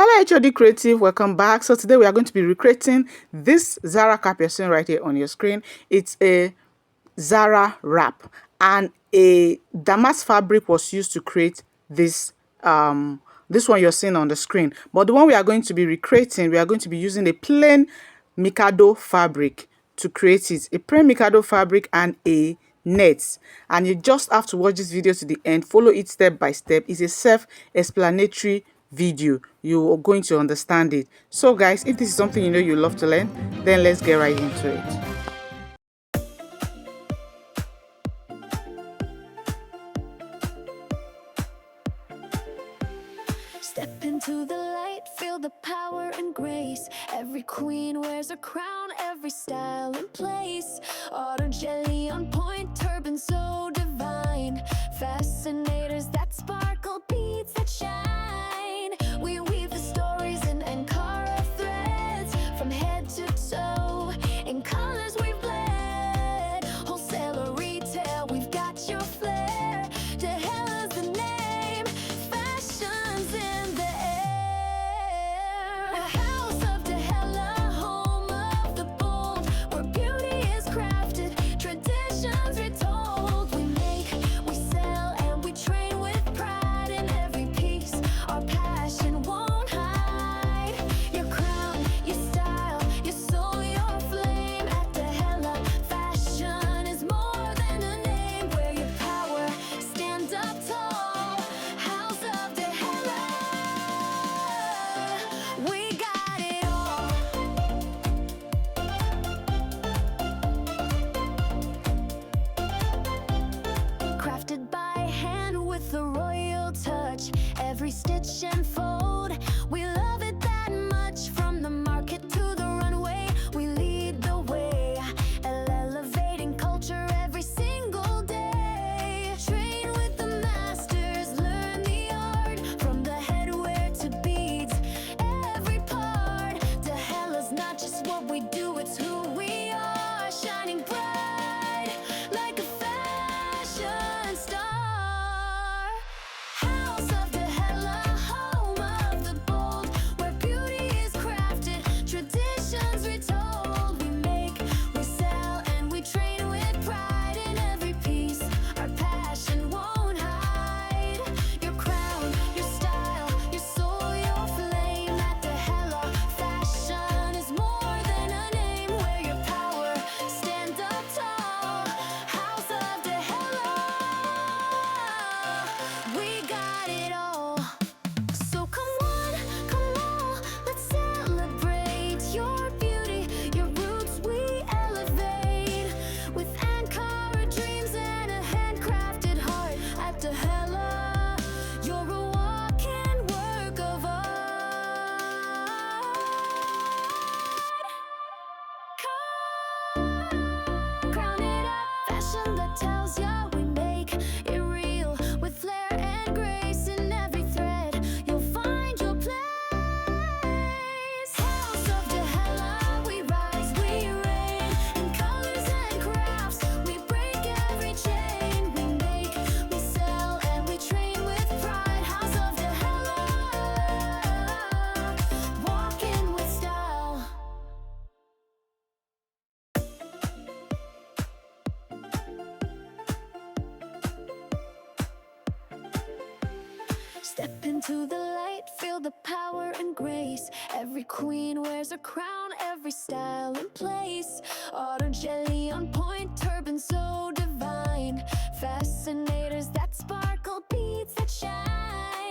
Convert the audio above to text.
Hello Hod Creative, welcome back. So today we are going to be recreating this Zaracap you're seeing right here on your screen. It's a Zara wrap, and a damask fabric was used to create this one you're seeing on the screen. But the one we are going to be recreating, we are going to be using a plain Mikado fabric to create it. A plain Mikado fabric and a net, and you just have to watch this video to the end. Follow it step by step. It's a self-explanatory video. You are going to understand it. So guys, if this is something you know you love to learn, then let's get right into it. Step into the light, feel the power and grace. Every queen wears a crown, every style in place. Auto jelly on point, turban so divine. Fascinators that sparkle, beads that shine. We weave the stories in Ankara threads, from head to toe, in colors we've bled. Wholesale or retail, we've got your flair. Dehella's the name, fashion's in the air. The house of Dehella, home of the bold, where beauty is crafted, traditions retold. We make, we sell, and we train with pride in every piece. Our passion won't hide. Your crown, your style, your soul, your flame. At Dehella, fashion is more than a name. Wear your power, stand up tall. House of Dehella, we got it all. Crafted by hand with a royal touch, every stitch and fold, we love it that much. From the market to the runway, we lead the way, elevating culture every single day. Train with the masters, learn the art, from the headwear to beads, every part. Dehella's not just what we do, it's who we are, shining bright like a fashion star. House of Dehella, home of the bold, where beauty is crafted, traditions retold. We make, we sell, and we train with pride in every piece. Our passion won't hide. Your crown, your style, your soul, your flame. At Dehella, fashion is more than a name. Wear your power, stand up tall. House of Dehella, we got it all. So come on, let's celebrate your beauty, your roots we elevate. With Ankara dreams and a handcrafted heart. At Dehella, you're a walking work of art. Crown it up, fashion that tells ya we make it real. With flair and grace in every thread, you'll find your place. House of Dehella, we rise, we reign. In colors and crafts, we break every chain. We make, we sell, and we train with pride. House of Dehella, walking with style. Step into the light, feel the power and grace. Every queen wears a crown, every style in place. Auto jelly on point, turban so divine. Fascinators that sparkle, beads that shine.